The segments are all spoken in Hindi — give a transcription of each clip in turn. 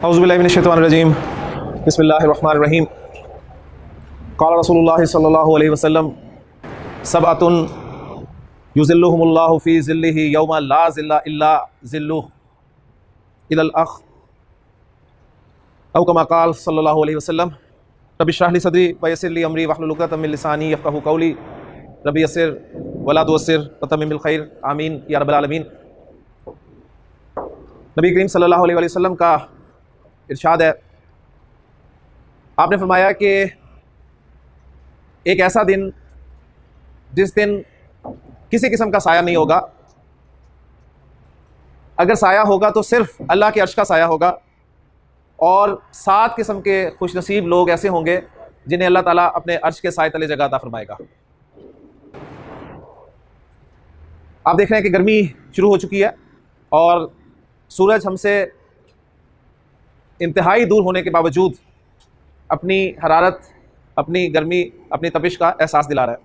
औज़ुबिल्लाहि मिनश्शैतानिर्रजीम बिस्मिल्लाहिर्रहमानिर्रहीम। क़ाला रसूलुल्लाह सल्लल्लाहु अलैहि वसल्लम सबअतुन युज़िल्लुहुमुल्लाहु फ़ी ज़िल्लिही यौमा ला ज़िल्ला इल्ला ज़िल्लुहु इलल अख़ औ कमा क़ाल सल्लल्लाहु अलैहि वसल्लम। रब्बि इश्रह ली सदरी व यस्सिर ली अमरी वहलुल उक़दतम मिन लिसानी यफ़क़हू क़ौली। रब्बि यस्सिर वला तुअस्सिर वतम्मिम बिल खैर आमीन या रब्बल आलमीन। नबी करीम सल्लल्लाहु अलैहि वसल्लम का इरशाद है, आपने फरमाया कि एक ऐसा दिन जिस दिन किसी किस्म का साया नहीं होगा, अगर साया होगा तो सिर्फ अल्लाह के अर्श का साया होगा, और 7 किस्म के खुशनसीब लोग ऐसे होंगे जिन्हें अल्लाह ताला अपने अर्श के साए तले जगह अता फरमाएगा। आप देख रहे हैं कि गर्मी शुरू हो चुकी है और सूरज हमसे इंतहाई दूर होने के बावजूद अपनी हरारत, अपनी गर्मी, अपनी तपिश का एहसास दिला रहा है।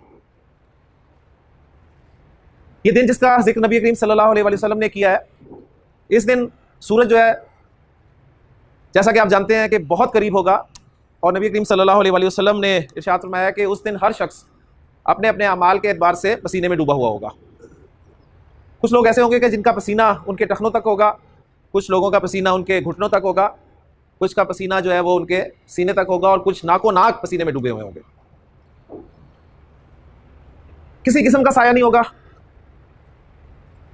ये दिन जिसका जिक्र नबी करीम सल्लल्लाहु अलैहि वसल्लम ने किया है, इस दिन सूरज जो है, जैसा कि आप जानते हैं कि बहुत करीब होगा, और नबी करीम सल्लल्लाहु अलैहि वसल्लम ने इरशाद फरमाया कि उस दिन हर शख्स अपने अपने अमाल के एतबार से पसीने में डूबा हुआ होगा। कुछ लोग ऐसे होंगे कि जिनका पसीना उनके टखनों तक होगा, कुछ लोगों का पसीना उनके घुटनों तक होगा, कुछ का पसीना जो है वो उनके सीने तक होगा, और कुछ नाको नाक पसीने में डूबे हुए होंगे। किसी किस्म का साया नहीं होगा।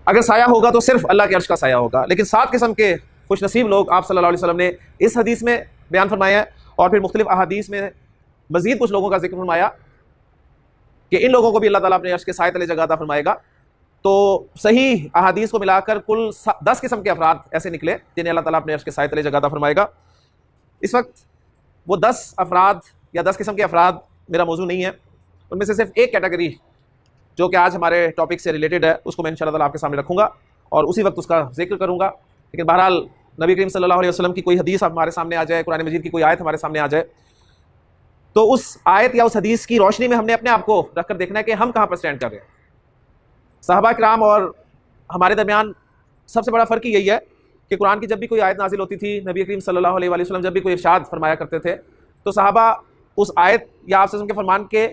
अगर साया होगा तो सिर्फ अल्लाह के अर्श का साया होगा। लेकिन 7 किस्म के खुशनसीब लोग आप सल्लल्लाहु अलैहि वसल्लम ने इस हदीस में बयान फरमाया है, और फिर मुख्तलिफ अहादीस में मजीद कुछ लोगों का जिक्र फरमाया कि इन लोगों को भी अल्लाह ताला अपने अर्श के साए तले जगह अता फरमाएगा। तो सही अहादीस को मिलाकर कुल 10 किस्म के अफराद ऐसे निकले जिन्हें अल्लाह ताला अपने अर्श के साए तले जगह अता फरमाएगा। इस वक्त वो 10 अफराद या 10 किस्म के अफराद मेरा मौजू नहीं है। उनमें से सिर्फ एक कैटेगरी जो कि आज हमारे टॉपिक से रिलेटेड है, उसको मैं इंशाअल्लाह ताला आपके सामने रखूँगा और उसी वक्त उसका जिक्र करूँगा। लेकिन बहरहाल नबी करीम सल्लल्लाहु अलैहि वसल्लम की कोई हदीस हमारे सामने आ जाए, कुरान मजीद की कोई आयत हमारे सामने आ जाए, तो उस आयत या उस हदीस की रोशनी में हमने अपने आप को रखकर देखना है कि हम कहाँ पर स्टैंड कर रहे हैं। सहाबा किराम और हमारे दरमियान सबसे बड़ा फ़र्क ही यही है कि कुरान की जब भी कोई आयत नाजिल होती थी, नबी करीम सल्लल्लाहु अलैहि वसल्लम जब भी कोई इरशाद फरमाया करते थे, तो सहाबा उस आयत या आप के फरमान के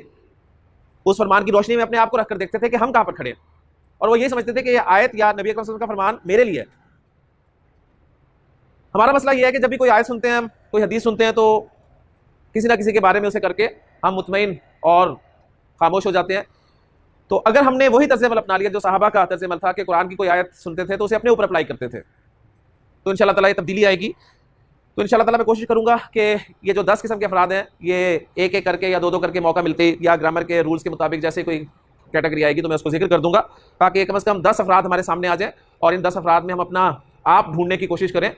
उस फरमान की रोशनी में अपने आप को रखकर देखते थे कि हम कहाँ पर खड़े हैं, और वो ये समझते थे कि ये आयत या नबी अकरम सल्लल्लाहु अलैहि वसल्लम का फरमान मेरे लिए है। हमारा मसला ये है कि जब भी कोई आयत सुनते हैं, हम कोई हदीस सुनते हैं, तो किसी ना किसी के बारे में उसे करके हम मुतमईन और खामोश हो जाते हैं। तो अगर हमने वही तर्ज़ अमल अपना लिया जो सहाबा का तर्ज़ अमल था कि कुरान की कोई आयत सुनते थे तो उसे अपने ऊपर अप्लाई करते थे, तो इंशाअल्लाह ताला ये तब्दीली आएगी। तो इंशाअल्लाह ताला मैं कोशिश करूँगा कि ये जो 10 किस्म के अफराद हैं, ये एक एक करके या दो करके मौका मिलते ही या ग्रामर के रूल्स के मुताबिक जैसे कोई कैटेगरी आएगी तो मैं उसको जिक्र कर दूँगा, ताकि कम से कम 10 अफराद हमारे सामने आ जाएँ और इन 10 अफराद में हम अपना आप ढूंढने की कोशिश करें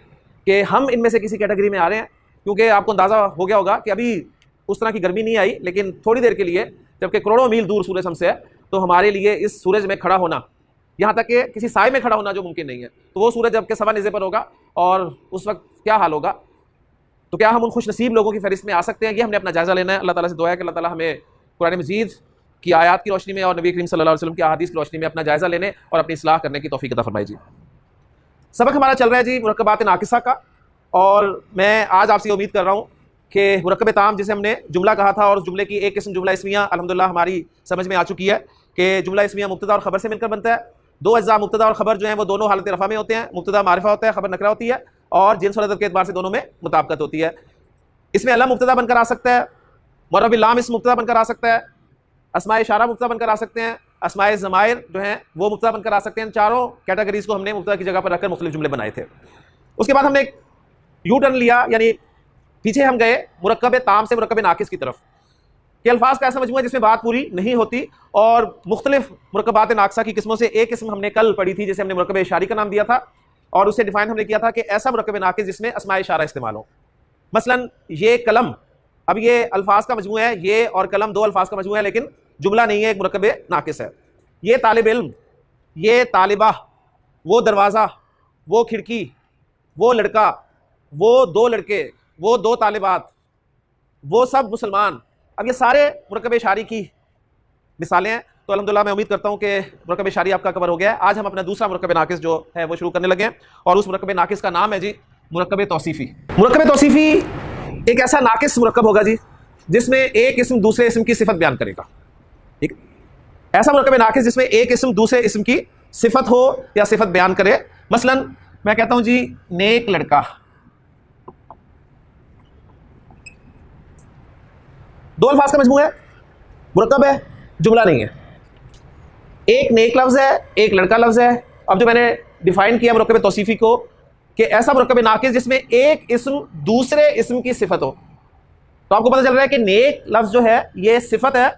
कि हम इनमें से किसी कैटेगरी में आ रहे हैं। क्योंकि आपको अंदाज़ा हो गया होगा कि अभी उस तरह की गर्मी नहीं आई, लेकिन थोड़ी देर के लिए, जबकि करोड़ों मील दूर सूरज हमसे है, तो हमारे लिए इस सूरज में खड़ा होना, यहाँ तक कि किसी साए में खड़ा होना जो मुमकिन नहीं है, तो वो सूरज जबकि सवा निज़े पर होगा और उस वक्त क्या हाल होगा। तो क्या हम उन खुशनसीब लोगों की फहरिस्त में आ सकते हैं? ये हमने अपना जायज़ा लेना है। अल्लाह ताला से दुआ है कि अल्लाह ताला हमें कुरान मजीद की आयत की रोशनी में और नबी करीम सल्लल्लाहु अलैहि वसल्लम की अहादीस की रोशनी में अपना जायज़ा लेने और अपनी इस्लाह करने की तौफीक अता फरमाए। जी, सबक हमारा चल रहा है जी मुरक्कबात नाकिसा का, और मैं आज आपसे उम्मीद कर रहा हूँ कि मुरक्कब ताम जिसे हमने जुमला कहा था, और जुमले की एक किस्म जुमला इस्मिया अल्हम्दुलिल्लाह हमारी समझ में आ चुकी है कि जुमला इस्मिया मुब्तदा और ख़बर से मिलकर बनता है। 2 अज्जा मुब्तदा और ख़बर जो है वो दोनों हालत रफ़ा में होते हैं। मुब्तदा मारिफा होता है, ख़बर नकरा होती है, और जिन्स और अदद के एतबार से दोनों में मुताबिकत होती है। इसमें अल्लाह मुब्तदा बनकर आ सकता है, मुरब्बिल लाम इस्म मुब्तदा बनकर आ सकता है, अस्माए इशारा मुब्तदा बनकर आ सकते हैं, अस्माए ज़माइर जो हैं वो मुब्तदा बनकर आ सकते हैं। चारों कैटेगरीज़ को हमने मुब्तदा की जगह पर रखकर मुख्तलिफ जुमले बनाए थे। उसके बाद हमने एक यू टर्न लिया, यानी पीछे हम गए मुरक्कब ताम से मुरक्कब नाकिस की तरफ, कि अल्फाज का ऐसा मजमूआ जिसमें बात पूरी नहीं होती, और मुख्तलिफ मुरक्कबात नाक़िसा की किस्मों से एक किस्म हमने कल पढ़ी थी जिसे हमने मुरक्कब इशारी का नाम दिया था, और उसे डिफाइन हमने किया था कि ऐसा मुरक्कब नाकिस जिसमें अस्माए इशारा इस्तेमाल हो। मसलन ये कलम, अब ये अल्फाज का मजमूआ है, ये और कलम 2 अल्फाज का मजमूआ है, लेकिन जुमला नहीं है, एक मुरक्कब नाकिस है। ये तालिब इल्म, ये तालिबा, वो दरवाज़ा, वो खिड़की, वो लड़का, वो 2 लड़के, वो 2 तालिबात, वो सब मुसलमान। अब ये सारे मुरक्कब इशारी की मिसालें हैं। तो अल्हम्दुलिल्लाह मैं उम्मीद करता हूँ कि मुरक्कब इशारी आपका कवर हो गया है। आज हम अपना दूसरा मुरक्कब नाकिस जो है वो शुरू करने लगे हैं, और उस मुरक्कब नाकिस का नाम है जी मुरक्कब तौसीफी। मुरक्कब तौसीफी एक ऐसा नाकिस मुरक्कब होगा जी जिसमें एक इस्म दूसरे इस्म की सिफत बयान करेगा। ठीक, ऐसा मुरक्कब नाकिस जिसमें एक इस्म दूसरे इस्म की सिफत हो या सिफत बयान करे। मसलन मैं कहता हूं जी नेक लड़का, दो अल्फाज का मजमू है, मुरक्कब है, जुमला नहीं है। एक नेक लफ्ज है, एक लड़का लफ्ज है। अब जो मैंने डिफाइन किया मुरक्कब तौसीफी को कि ऐसा मुरक्कब नाकिस जिसमें एक इस्म दूसरे इस्म की सिफत हो, तो आपको पता चल रहा है कि नेक लफ्ज जो है ये सिफत है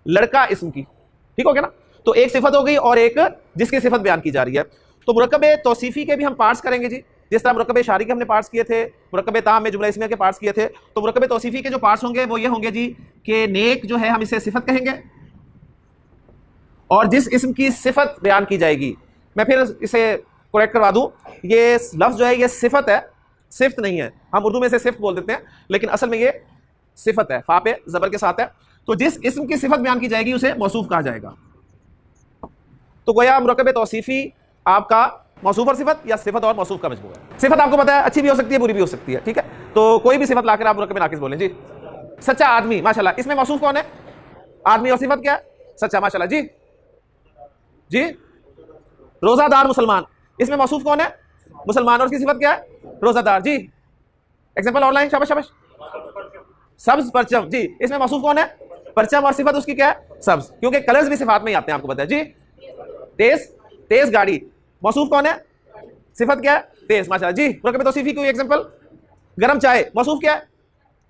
लड़का इस्म की। ठीक हो गया ना? तो एक सिफत हो गई और एक जिसकी सिफत बयान की जा रही है। तो मुरक्कब तौसीफी के भी हम पार्ट्स करेंगे जी, जिस तरह मुरक्कब शारी के हमने पार्ट्स किए थे, मुरक्कब ताम में जुमला इस्मिया के पार्ट्स किए थे। तो मुरक्कब तौसीफी के जो पार्ट्स होंगे वो ये होंगे जी कि नेक जो है हम इसे सिफत कहेंगे और जिस इस्म की सिफत बयान की जाएगी, मैं फिर इसे करेक्ट करवा दूं, ये लफ्ज जो है ये सिफत है, सिफ्त नहीं है। हम उर्दू में इसे सिफ्त बोल देते हैं लेकिन असल में ये सिफत है, फा पे जबर के साथ है। तो जिस इस्म की सिफत बयान की जाएगी उसे मौसूफ कहा जाएगा। तो गोया मुरक्कब तौसीफी आपका मौसूफ और सिफत या सिफत और मौसूफ का मजमू है। सिफत आपको पता है अच्छी भी हो सकती है बुरी भी हो सकती है। ठीक है, तो कोई भी सिफत लाकर आप मुरक्कब नाकिस बोलें जी। सच्चा आदमी, माशाल्लाह, इसमें मौसूफ कौन है? आदमी। और सिफत क्या है? सच्चा, माशाल्लाह जी। जी, रोजादार मुसलमान, इसमें मौसूफ कौन है? मुसलमान। और उसकी सिफत क्या है? रोजादार जी। एग्जांपल ऑनलाइन, शाबाश शाबाश। सब्ज परचम जी, इसमें मौसूफ कौन है? परचम। और सिफत उसकी क्या है? सब्ज, क्योंकि कलर्स भी सिफात में ही आते हैं, आपको पता है जी। तेज, तेज गाड़ी, मौसूफ कौन है? सिफत क्या है? तेज, माशाल्लाह जी। मुरक्कब तौसीफी कोई एग्जांपल, गरम चाय, मौसूफ क्या है?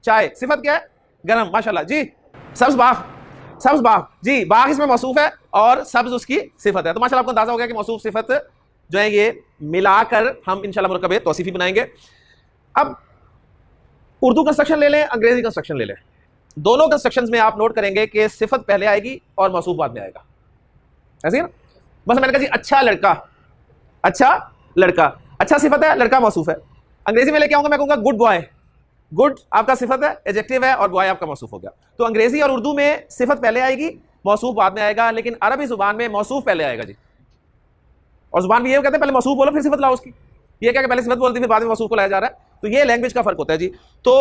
चाय, सिफत क्या है? गरम, माशाल्लाह जी। सब्ज बाग, सब्ज बाग जी, बाग इसमें मौसूफ है और सब्ज उसकी सिफत है। तो माशाल्लाह आपको अंदाजा हो गया कि मौसूफ सिफत जो है ये मिलाकर हम इंशाल्लाह मुरक्कब तौसीफी बनाएंगे। अब उर्दू कंस्ट्रक्शन ले लें, अंग्रेजी कंस्ट्रक्शन ले लें, दोनों कंस्ट्रक्शंस में आप नोट करेंगे कि सिफत पहले आएगी और मौसूफ बाद में आएगा। ऐसे ही ना? बस मैंने कहा जी अच्छा लड़का, अच्छा लड़का, अच्छा सिफत है, लड़का मौसूफ है। अंग्रेजी में लेके आऊंगा, मैं कहूंगा गुड बॉय, गुड आपका सिफत है, एडजेक्टिव है, और बॉय आपका मौसूफ हो गया। तो अंग्रेजी और उर्दू में सिफत पहले आएगी, मौसूफ बाद में आएगा, लेकिन अरबी जुबान में मौसूफ पहले आएगा जी। और जुबान भी ये कहते हैं पहले मौसूफ बोलो फिर सिफत लाओ उसकी, ये क्या कि पहले सिफत बोलती फिर बाद में मौसूफ को लाया जा रहा है। तो ये लैंग्वेज का फर्क होता है जी। तो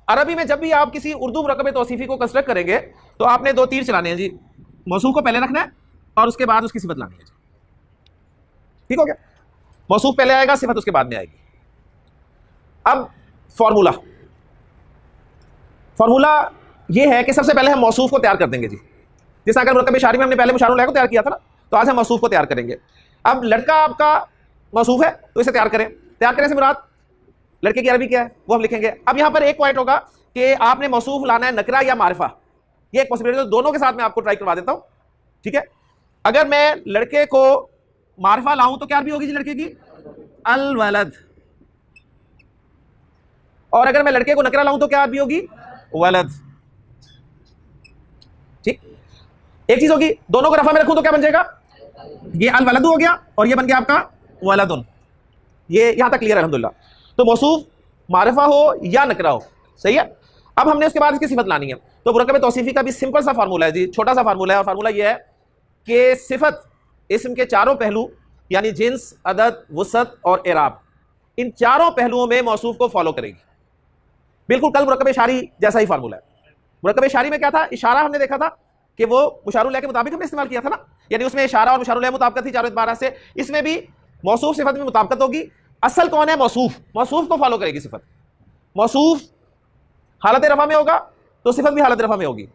अरबी में जब भी आप किसी उर्दू मुरक्कब तौसीफी को कंस्ट्रक्ट करेंगे तो आपने दो तीर चलाने हैं जी, मौसूफ को पहले रखना है और उसके बाद उसकी सिफत लानी है जी। ठीक हो गया? मौसूफ पहले आएगा, सिफत उसके बाद में आएगी। अब फॉर्मूला, फॉर्मूला ये है कि सबसे पहले हम मौसूफ को तैयार कर देंगे जी। जैसे अगर मुरक्कब शारी में हमने पहले मुशारुल लह को तैयार किया था ना, तो आज हम मौसूफ को तैयार करेंगे। अब लड़का आपका मौसूफ है तो इसे तैयार करें। तैयार करने से मुराद लड़के की अरबी क्या है वो हम लिखेंगे। अब यहां पर एक पॉइंट होगा कि आपने मौसूफ लाना है नकरा या मारिफा, ये एक पॉसिबिलिटी, तो दोनों के साथ मैं आपको ट्राई करवा देता हूं। ठीक है, अगर मैं लड़के को मारिफा लाऊं तो क्या अरबी होगी जी लड़के की? अल वलद। और अगर मैं लड़के को नकरा लाऊं तो क्या अरबी होगी? वलद। ठीक, एक चीज होगी, दोनों को रफा में रखूं तो क्या बन जाएगा? ये अल वलद हो गया और ये बन गया आपका वलदुन। ये यहां तक क्लियर है अल्हम्दुलिल्लाह। तो मौसूफ मारिफा हो या नकरा हो, सही है। अब हमने उसके बाद इसकी सिफत लानी है। तो मुरक्कब तौसीफी का भी सिंपल सा फार्मूला है जी, छोटा सा फार्मूला है, और फार्मूला ये है कि सिफत इस्म के चारों पहलू यानी जिन्स, अदद, वुसअत और एराब, इन चारों पहलुओं में मौसूफ को फॉलो करेगी। बिल्कुल कल मुरक्कब शारी जैसा ही फार्मूला है। मुरक्कब शारी में क्या था? इशारा हमने देखा था कि वो मुशारुल लह के मुताबिक हमने इस्तेमाल किया था ना, यानी उसमें इशारा और मुशारुल लह मुताबिकत थी चारों एतबार से। इसमें भी मौसूफ सिफत में मुताबिकत होगी। असल कौन है? मौसूफ। मौसूफ को फॉलो करेगी सिफत। मौसूफ हालत रफा में होगा तो सिफत भी हालत रफा में होगी।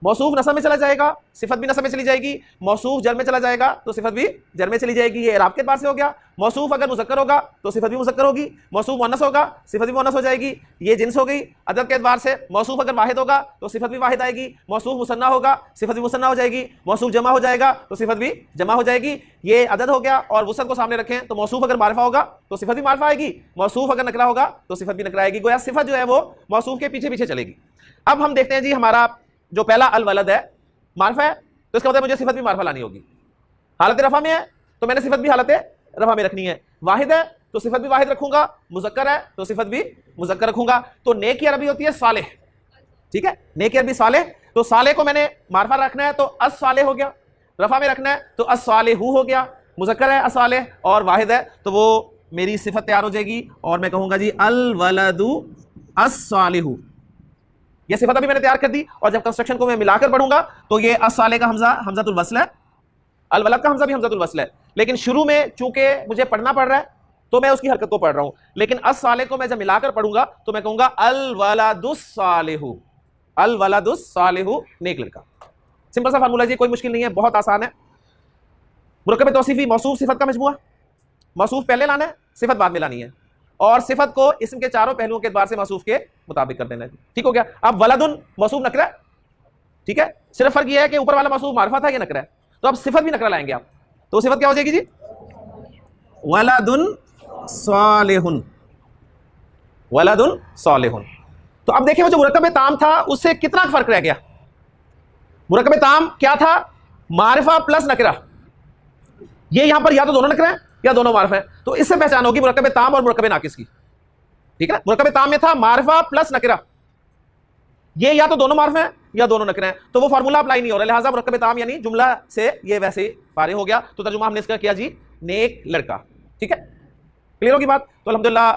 मौसूफ नसब में चला जाएगा, सिफत भी नसब में चली जाएगी। मौसूफ जर में चला जाएगा तो सिफत भी जर में चली जाएगी। ये इराब के एतबार से हो गया। मौसूफ अगर मुज़क्कर होगा तो सिफत भी मुज़क्कर होगी। मौसूफ मुअन्नस होगा, सिफत भी मुअन्नस हो जाएगी। ये जिन्स हो गई। अदद के एतबार से मौसूफ अगर वाहिद होगा तो सिफत भी वाहिद आएगी। मौसूफ मुसन्ना होगा, सिफत भी मुसन्ना हो जाएगी। मौसूफ जमा हो जाएगा तो सिफत भी जमा हो जाएगी। ये अदद हो गया। और वुसअत को सामने रखें तो मौसूफ अगर मारिफा होगा तो सिफत भी मारिफा आएगी। मौसूफ अगर नकरा होगा तो सिफत भी नकरा आएगी। गोया सिफत जो है वो मौसूफ के पीछे पीछे चलेगी। अब हम देखते हैं जी, हमारा जो पहला अल वलद है मारिफा है, तो इसका मतलब मुझे सिफत भी मारिफा लानी होगी। हालत रफा में है तो मैंने सिफत भी हालत रफा में रखनी है। वाहिद है तो सिफत भी वाहिद रखूंगा। मुज़क्कर है तो सिफत भी मुज़क्कर रखूंगा। तो नेक की अरबी होती है सालेह। ठीक है, नेक की अरबी सालेह। तो सालेह को मैंने मारिफा रखना है तो अस सालेह हो गया। रफा में रखना है तो अस सालेहू हो गया। मुज़क्कर है अस सालेह और वाहिद है तो वो मेरी सिफत तैयार हो जाएगी और मैं कहूंगा जी अल वलदु अस्सालिहु। ये सिफत अभी मैंने तैयार कर दी और जब कंस्ट्रक्शन को मैं मिलाकर पढ़ूंगा तो ये अस्साले का हमजा हमजातुल वस्ल है, अल वलद का हमजा भी हमजातुल वस्ल है, लेकिन शुरू में चूंकि मुझे पढ़ना पड़ रहा है तो मैं उसकी हरकत को पढ़ रहा हूं, लेकिन अस्साले को मैं जब मिलाकर पढ़ूंगा तो मैं कहूंगा अल वलदुस सालिहु, अल वलदुस सालिहु, नेक लड़का। सिंपल सा फार्मूला जी, कोई मुश्किल नहीं है, बहुत आसान है। मुरक्कब तौसीफी मौसूफ सिफत का मजमूआ, मौसूफ पहले लाना है, सिफत बाद में लानी है, और सिफत को इसम के चारों पहलुओं के एतबार से मौसूफ के मुताबिक कर देना है। ठीक हो गया। अब वलदुन मौसूफ नकरा है, ठीक है, सिर्फ फर्क यह है कि ऊपर वाला मौसूफ मारिफा था, ये नकरा है, तो अब सिफत भी नकरा लाएंगे आप, तो सिफत क्या हो जाएगी जी? वलदुन सालिहुन, वलदुन सालिहुन। तो अब देखिए वो जो मुरक्कब ताम था उससे कितना फर्क रह गया। मुरक्कब ताम क्या था? मारिफा प्लस नकरा। ये यहां पर या तो दोनों नकरा है या दोनों मारिफा है, तो इससे पहचान होगी मुरक्कब ताम और मुरक्कब नाकिस की। ठीक है, मुरक्कब ताम में था मारिफा प्लस नकरा, ये या तो दोनों मारिफा है या दोनों नकरा है, तो वो फार्मूला अप्लाई नहीं हो रहा, लिहाजा मुरक्कब ताम यानी जुमला से ये वैसे ही फारिग हो गया। तो तर्जुमा हमने इसका किया जी नेक लड़का। ठीक है, क्लियर होगी बात? तो अल्हम्दुलिल्लाह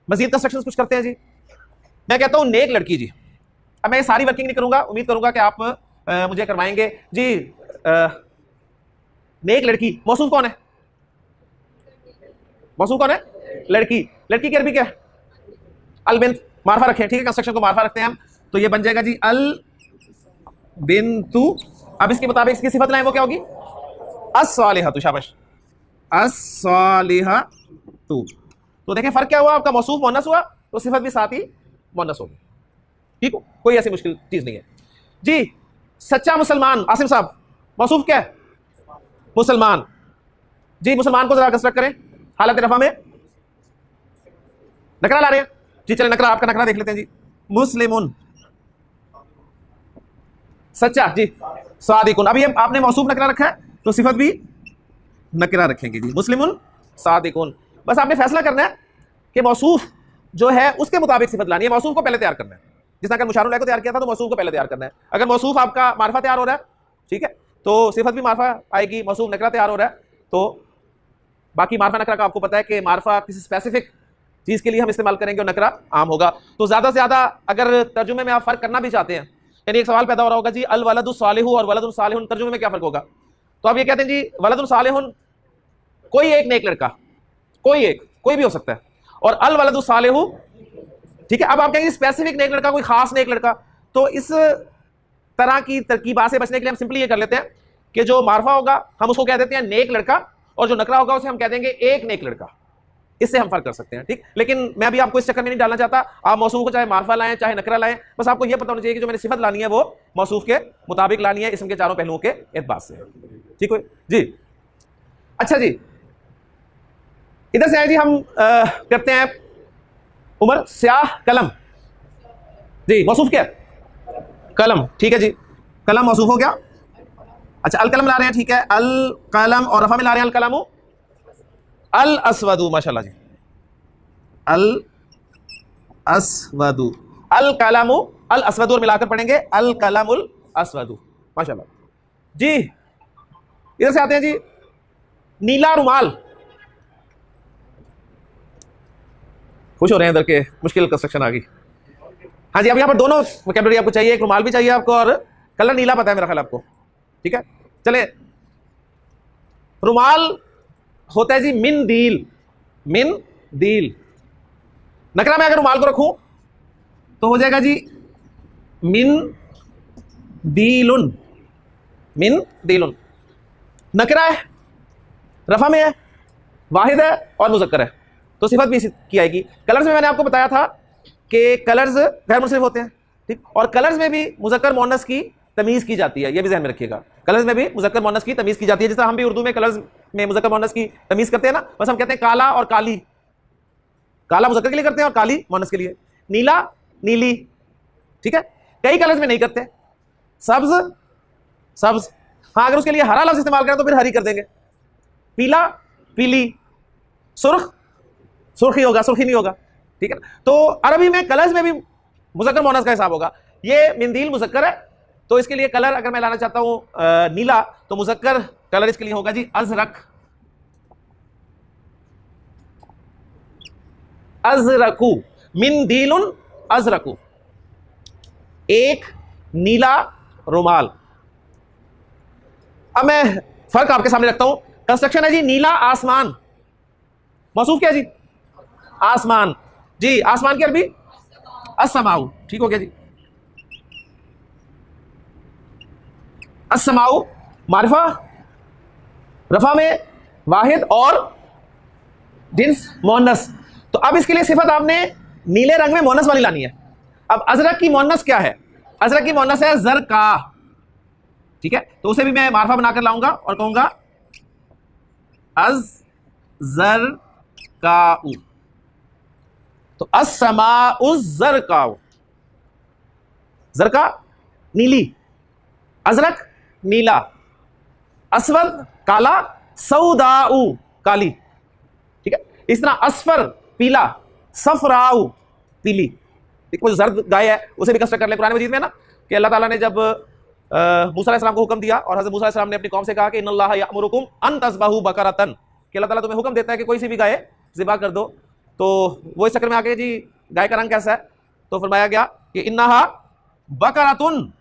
मजीद कंस्ट्रक्शंस कुछ करते हैं जी। मैं कहता हूं नेक लड़की जी। अब मैं सारी वर्किंग नहीं करूंगा, उम्मीद करूंगा कि आप मुझे करवाएंगे जी। नेक लड़की मौसूफ कौन है? मौसूफ कौन है? लड़की। लड़की की अरबी क्या है? अल बिन्त। मारफा रखें, ठीक है, कंस्ट्रक्शन को मारफा रखते हैं हम, तो ये बन जाएगा जी अल बिन्तु। अब इसके मुताबिक इसकी सिफत लाएं, वो क्या होगी? अस्सालिहतु। शाबाश, अस्सालिहतु। तो देखें फर्क क्या हुआ, आपका मौसूफ मुअन्नस हुआ तो सिफत भी साथ ही मुअन्नस होगी। ठीक हो, कोई ऐसी मुश्किल चीज नहीं है जी। सच्चा मुसलमान, आसिम साहब, मौसूफ क्या है? मुसलमान जी। मुसलमान को जरा कंस्ट्रक्ट करें, हालत रफा में नकरा ला रहे हैं जी। चले नकरा, आपका नकरा देख लेते हैं जी। मुस्लिमुन, सच्चा जी। सादिकुन, अभी आपने मौसूफ नकरा रखा है तो सिफत भी नकरा रखेंगे जी। मुस्लिमुन सादिकुन। बस आपने फैसला करना है कि मौसूफ जो है उसके मुताबिक सिफत लानी है। मौसूफ को पहले तैयार करना है, जिस तरह मुशारुल को तैयार किया था तो मौसूफ को पहले तैयार करना है। अगर मौसूफ आपका मारफा तैयार हो रहा है, ठीक है, तो सिफत भी मारफा आएगी। मौसूफ नकरा तैयार हो रहा है तो बाकी मारफा नकरा का आपको पता है कि मारफा किसी स्पेसिफिक चीज के लिए हम इस्तेमाल करेंगे और नकरा आम होगा। तो ज्यादा से ज्यादा अगर तर्जुमे में आप फर्क करना भी चाहते हैं, यानी एक सवाल पैदा हो रहा होगा जी अल वलदु सालिहु और वलदुन सालिहुन तर्जुमे में क्या फर्क होगा, तो आप ये कहते हैं जी वलदुन सालिहुन कोई एक नेक लड़का, कोई एक, कोई भी हो सकता है, और अल वलदु सालिहु, ठीक है। अब आप कहेंगे स्पेसिफिक नेक लड़का, कोई खास नेक लड़का, तो इस तरह की तरकीबा से बचने के लिए हम सिंपली ये कर लेते हैं कि जो मारफा होगा हम उसको कह देते हैं नेक लड़का, और जो नकरा होगा उसे हम कह देंगे एक नेक लड़का। इससे हम फर्क कर सकते हैं, ठीक। लेकिन मैं भी आपको इस चक्कर में नहीं डालना चाहता। आप मौसूफ को चाहे मारफा लाएं चाहे नकरा लाएं, बस आपको यह पता होना चाहिए कि जो मैंने सिफत लानी है वो मौसूफ के मुताबिक लानी है, इसम के चारों पहलुओं के एतबार से। ठीक है जी। अच्छा जी, इधर से आए जी, हम करते हैं उमर स्याह कलम जी। मौसूफ क्या है? कलम, ठीक है जी। कलम मौसूफ हो गया। अच्छा, अल कलम ला रहे हैं, ठीक है, अल कलम, और रफा में ला रहे हैं अल कलमु अल अस्वदु। माशाल्लाह जी, अल अस्वदु, अल कलमु अल अस्वदु, और मिलाकर पढ़ेंगे अल कलमुल अस्वदु। माशाल्लाह जी। इधर से आते हैं जी, नीला रुमाल। खुश हो रहे हैं इधर के, मुश्किल कंस्ट्रक्शन आ गई। हाँ जी, अब यहाँ पर दोनों वोकैबुलरी आपको चाहिए, एक रुमाल भी चाहिए आपको और कलर नीला पता है मेरा ख्याल आपको, ठीक है। चले, रुमाल होता है जी मिन दील, मिन दील। नकरा में अगर रुमाल को रखूं तो हो जाएगा जी मिन दीलुन, मिन दीलुन। नकरा है, रफा में है, वाहिद है और मुज़क्कर है, तो सिफत भी की आएगी। कलर्स में मैंने आपको बताया था कि कलर्स गैर मुनसरिफ होते हैं, ठीक, और कलर्स में भी मुज़क्कर मुअन्नस की तमीज की जाती है, ये भी ध्यान में रखिएगा। कलर्स में भी मुज़क्कर मुअन्नस की तमीज की जाती है, जैसे हम भी उर्दू में कलर्स में मुज़क्कर मुअन्नस की तमीज करते हैं ना, बस हम कहते हैं काला और काली। काला मुज़क्कर के लिए करते हैं और काली मुअन्नस के लिए। नीला, नीली, ठीक है। कई कलर्स में नहीं करते। सब्ज, सब्ज, हाँ, अगर उसके लिए हरा लफ्ज़ इस्तेमाल करें तो फिर हरी कर देंगे। पीला, पीली। सुर्ख, सुर्खी होगा, सुर्खी नहीं होगा, ठीक है। तो अरबी में कलर्स में भी मुज़क्कर मुअन्नस का हिसाब होगा। ये मिंदील मुज़क्कर है, तो इसके लिए कलर अगर मैं लाना चाहता हूं नीला, तो मुज़क्कर कलर इसके लिए होगा जी अज़रक, अजरकू, मिंदीलुन अजरकू, एक नीला रुमाल। अब मैं फर्क आपके सामने रखता हूं। कंस्ट्रक्शन है जी नीला आसमान, मौसूफ क्या जी? आसमान जी, आसमान की अरबी अस्समाउ, ठीक हो गया जी। अस्समाउ मारिफा, रफा में वाहिद और जिन्स मोहन्नस। तो अब इसके लिए सिफत आपने नीले रंग में मोहन्नस वाली लानी है। अब अजरक की मोहन्नस क्या है? अजरक की मोहन्नस है जरका, ठीक है। तो उसे भी मैं मारिफा बनाकर लाऊंगा और कहूंगा अज जर काउ। तो अस्समाउ जरकाउ, जरका नीली, अजरक नीला, असवद काला, सऊदाउ काली, ठीक है। इस तरह असफर पीला, सफराउ पीली, ठीक है। जो जर्द गाय है उसे भी कंस्ट्रक्ट कर ले। कुरान मजीद में ना कि अल्लाह ताला ने जब मूसा अलैहिस्सलाम को हुक्म दिया और हज़रत मूसा अलैहिस्सलाम ने अपनी कौम से कहा कि इन्नल्लाह यअमुरुकुम अन तज़बहू बकरतन, कि अल्लाह ताला तुम्हें हुक्म देता है कि कोई सी भी गाय ज़िबा कर दो। तो वो इस चक्कर में आके जी गाय का रंग कैसा है, तो फरमाया गया कि इन्नहा बकरतुन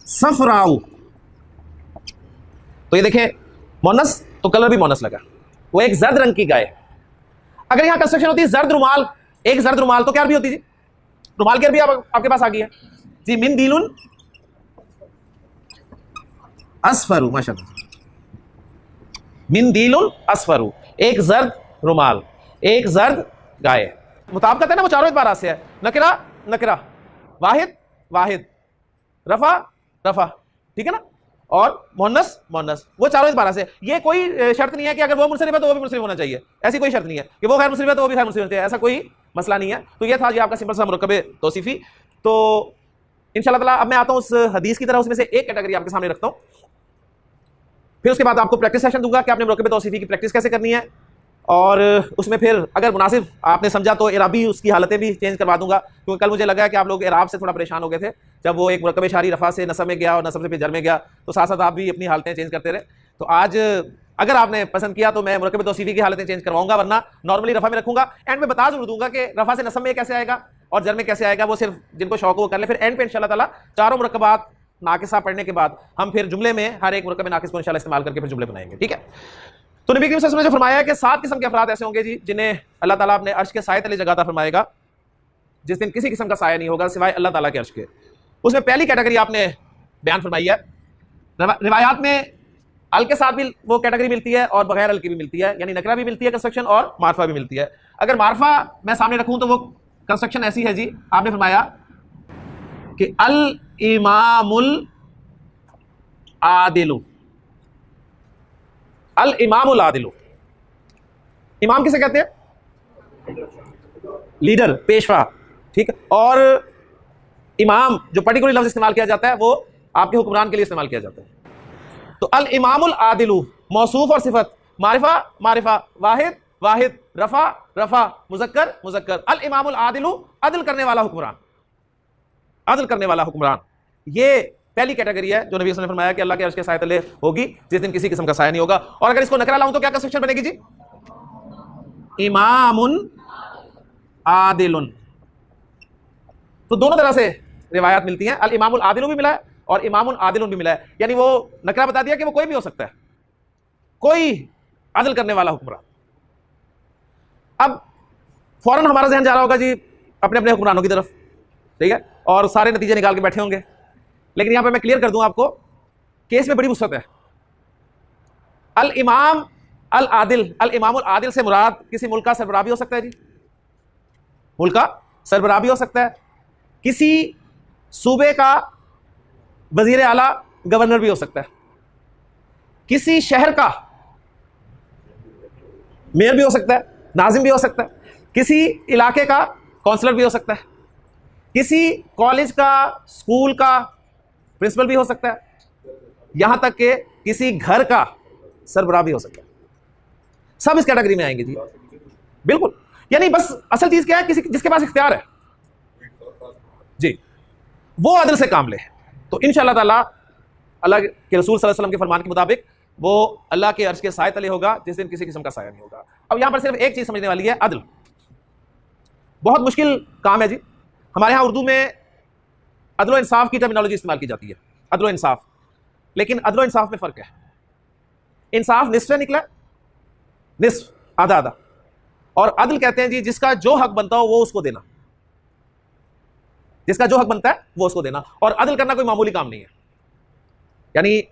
सफराउ। तो ये देखें मोनस, तो कलर भी मोनस लगा, वो एक जर्द रंग की गाय है। अगर यहां कंस्ट्रक्शन होती है जर्द रुमाल, एक जर्द रुमाल, तो क्या अरबी होती जी? रुमाल की अरबी आपके पास आ गई है जी, मिन दीलुन असफरू, माशाअल्लाह, मिन दीलुन असफरू, एक जर्द रुमाल, एक जर्द गाय। मुताबिकत है ना, वो चारों एतबार से है। नकरा नकरा, वाहिद वाहिद, रफा रफा, ठीक है ना, और मोहन्नस मोहन्नस, वो चारों एतबार से। ये कोई शर्त नहीं है कि अगर वो मुनसरिफ है तो वो भी मुनसरिफ होना चाहिए, ऐसी कोई शर्त नहीं है कि वो गैर मुनसरिफ है तो वो भी गैर मुनसरिफ होना चाहिए, ऐसा कोई मसला नहीं है। तो ये था जी आपका सिंपल सा मुरक्कब तौसीफी। तो इंशाअल्लाह ताला अब मैं आता हूं उस हदीस की तरह, उसमें से एक कैटेगरी आपके सामने रखता हूं, फिर उसके बाद आपको प्रैक्टिस सेशन दूंगा कि आपने मुरक्कब तौसीफी की प्रैक्टिस कैसे करनी है, और उसमें फिर अगर मुनासिब आपने समझा तो इराबी उसकी हालतें भी चेंज करवा दूंगा, क्योंकि कल मुझे लगा कि आप लोग इराब से थोड़ा परेशान हो गए थे जब वो एक मुरक्कब शारी रफा से नसब में गया और नसब से फिर जर में गया, तो साथ साथ आप भी अपनी हालतें चेंज करते रहे। तो आज अगर आपने पसंद किया तो मैं मुरक्कब तौसीफी की हालतें चेंज करवाऊंगा, वरना नॉर्मली रफा में रखूंगा। एंड में बता जरूर दूंगा कि रफा से नसब में कैसे आएगा और जर में कैसे आएगा, वो सिर्फ जिनको शौक हो वो कर ले। फिर एंड पे इंशाअल्लाह ताला चारों मुरक्कबात नाकिसा पढ़ने के बाद हम फिर जुमले में हर एक मुरक्कब नाकिस को इंशाअल्लाह इस्तेमाल करके फिर जुमले बनाएंगे, ठीक है। तो नबी करीम सल्लल्लाहु अलैहि वसल्लम ने जो फरमाया है कि 7 किस्म के अफराद ऐसे होंगे जी जिन्हें अल्लाह ताला अपने अर्श के साए तले जगह फरमाएगा, जिस दिन किसी किस्म का साया नहीं होगा सिवाय अल्लाह ताला के अर्श के। उसमें पहली कैटेगरी आपने बयान फरमाई है। रिवायात में अल के साथ भी वो कैटेगरी मिलती है और बगैर अल की भी मिलती है, यानी नकरा भी मिलती है कंस्ट्रक्शन और मारफा भी मिलती है। अगर मारफा मैं सामने रखूं तो वो कंस्ट्रक्शन ऐसी है जी, आपने फरमाया कि अल इमामुल आदिलु, अल इमामुल आदिलु। इमाम किसे कहते हैं? लीडर, पेशवा, ठीक है। और इमाम जो पर्टिकुलर लफ्ज इस्तेमाल किया जाता है वो आपके हुक्मरान के लिए इस्तेमाल किया जाता है। तो अल इमामुल आदिलु, मौसूफ और सिफत, मारिफा मारिफा, वाहिद वाहिद, रफा रफा, मुजक्कर मुजक्कर। अल इमामुल आदिलु, अदल करने वाला हुक्मरान, अदल करने वाला हुक्मरान। ये पहली कैटेगरी है जो नबी ने फरमाया कि अल्लाह के अर्श के साए तले होगी जिस दिन किसी किस्म का साया नहीं होगा। और अगर इसको नकरा लाऊं तो क्या कंस्ट्रक्शन बनेगी जी? इमामुन आदिलुन। तो दोनों तरह से रिवायत मिलती हैं, अल इमामुल आदिलु भी मिला है और इमामुन आदिलुन भी मिला है, यानी वो नकरा बता दिया कि वो कोई भी हो सकता है, कोई अदल करने वाला हुक्मरान। अब फौरन हमारा ध्यान जा रहा होगा जी अपने अपने हुक्मरानों की तरफ, ठीक है, और सारे नतीजे निकाल के बैठे होंगे। लेकिन यहां पे मैं क्लियर कर दूं आपको, केस में बड़ी वुसअत है। अल इमाम अल आदिल, अल इमामुल आदिल से मुराद किसी मुल्क का सरबराह भी हो सकता है जी, मुल्क का सरबराह भी हो सकता है, किसी सूबे का वजीर आला गवर्नर भी हो सकता है, किसी शहर का मेयर भी हो सकता है, नाजिम भी हो सकता है, किसी इलाके का काउंसलर भी हो सकता है, किसी कॉलेज का स्कूल का प्रिंसिपल भी हो सकता है, यहां तक कि किसी घर का सरबराह भी हो सकता है। सब इस कैटेगरी में आएंगे जी, बिल्कुल। यानी बस असल चीज क्या है, किसी जिसके पास इख्तियार है जी वो अदल से काम ले। तो इंशाअल्लाह ताला अल्लाह के रसूल सल्लल्लाहु अलैहि वसल्लम के फरमान के मुताबिक वो अल्लाह के अर्श के साए तले होगा जिस दिन किसी किस्म का साया नहीं होगा। अब यहां पर सिर्फ एक चीज समझने वाली है, अदल। बहुत मुश्किल काम है जी। हमारे यहां उर्दू में अदल व इंसाफ की टर्मिनोलॉजी इस्तेमाल की जाती है, अदल व इंसाफ। लेकिन अदल व इंसाफ में फर्क है। इंसाफ निस्फ से निकला, निस्फ आधा आधा, और अदल कहते हैं जी जिसका जो हक बनता हो वो उसको देना, जिसका जो हक बनता है वो उसको देना। और अदल करना कोई मामूली काम नहीं है। यानी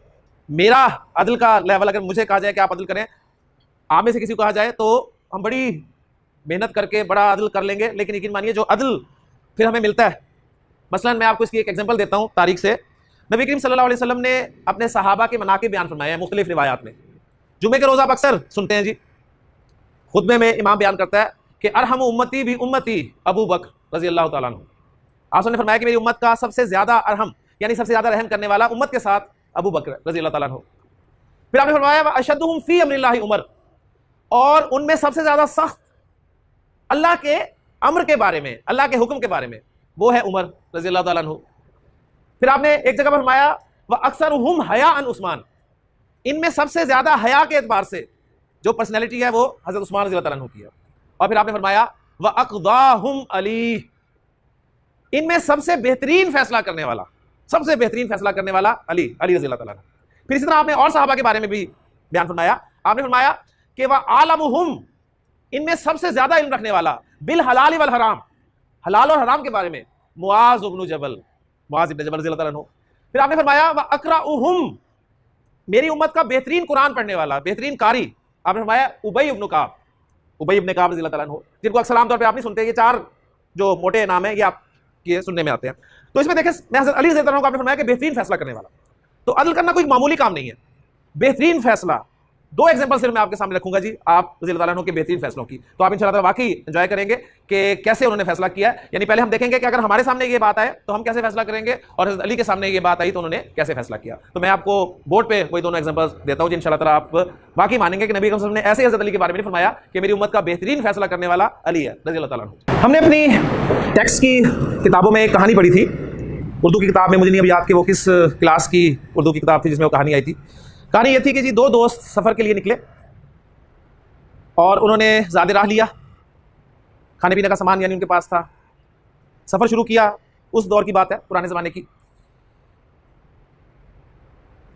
मेरा अदल का लेवल, अगर मुझे कहा जाए कि आप अदल करें, आप में से किसी को कहा जाए, तो हम बड़ी मेहनत करके बड़ा अदल कर लेंगे, लेकिन यकीन मानिए जो अदल फिर हमें मिलता है, मसलन मैं आपको इसकी एक एग्जांपल देता हूं तारीख से। नबी करीम सल्लल्लाहु अलैहि वसल्लम ने अपने सहाबा के मनाक़िब बयान फरमाए हैं मुख्तलिफ रिवायात में। जुमे के रोज़ आप अक्सर सुनते हैं जी, खुतबे में इमाम बयान करता है कि अरहम उम्मती भी उम्मती अबू बकर रज़ी अल्लाह तआला अन्हु। आपने फरमाया कि मेरी उम्मत का सबसे ज्यादा अरहम यानी सबसे ज्यादा रहम करने वाला उम्मत के साथ अबू बकर रज़ी अल्लाह तआला अन्हु। फिर आपने फरमाया अशद्दुहुम फी अम्रिल्लाहि उमर, और उनमें सबसे ज्यादा सख्त अल्लाह के अम्र के बारे में, अल्लाह के हुक्म के बारे में, वो है उमर रज़ी अल्लाह तआला अन्हु। फिर आपने एक जगह पर फरमाया व अक्सरुहुम हयाअन उस्मान, इनमें सबसे ज्यादा हया के एतबार से जो पर्सनैलिटी है वो हजरत उस्मान रज़ी अल्लाह तआला अन्हु की है। और फिर आपने फरमाया व अक़दाहुम अली, इनमें सबसे बेहतरीन फैसला करने वाला, सबसे बेहतरीन फैसला करने वाला अली रज़ी अल्लाह तआला अन्हु। फिर इसी तरह आपने और सहाबा के बारे में भी बयान फरमाया। आपने फरमाया कि वह आलमुहुम, इनमें सबसे ज्यादा इल्म रखने वाला बिल हलाल वल हराम, हलाल और हराम के बारे में, मुआज़ इब्न जबल, मुआज़ इब्न जबल रज़ी अल्लाह तआला अन्हु। फिर आपने फरमाया वह अक़राउहुम, मेरी उम्मत का बेहतरीन कुरान पढ़ने वाला, बेहतरीन कारी, आपने फरमाया उबई इब्न काब, उबई इब्न काब रज़ी अल्लाह तआला अन्हु, जिनको अक्सर आमतौर पर आप नहीं सुनते। ये चार जो मोटे नाम है ये आपके सुनने में आते हैं। तो इसमें देखें, मैं हज़रत अली रज़ी अल्लाह अन्हु को आपने फरमाया कि बेहतरीन फैसला करने वाला। तो अदल करना कोई मामूली काम नहीं है, बेहतरीन फैसला। दो एग्जांपल सिर्फ मैं आपके सामने रखूंगा जी, आप रज़ी अल्लाह अन्हु के बेहतरीन फैसलों की, तो आप इंशाअल्लाह वाकई एंजॉय करेंगे कि कैसे उन्होंने फैसला किया। यानी पहले हम देखेंगे कि अगर हमारे सामने ये बात आए तो हम कैसे फैसला करेंगे, और हज़रत अली के सामने ये बात आई तो उन्होंने कैसे फैसला किया। तो मैं आपको बोर्ड पे वही दोनों एग्जांपल्स देता हूं, इंशाअल्लाह ताला आप वाकई मानेंगे कि नबी ने ऐसे हज़रत अली के बारे में फरमाया कि मेरी उम्मत का बेहतरीन फैसला करने वाला अली है रज़ी अल्लाह तआला। हमने अपनी टेक्स्ट की किताबों में एक कहानी पढ़ी थी, उर्दू की किताब में, मुझे नहीं अब याद कि वो किस क्लास की उर्दू की किताब थी जिसमें वो कहानी आई थी। कहानी ये थी कि जी दो दोस्त सफ़र के लिए निकले और उन्होंने ज़्यादा राह लिया, खाने पीने का सामान यानी उनके पास था। सफ़र शुरू किया, उस दौर की बात है, पुराने ज़माने की।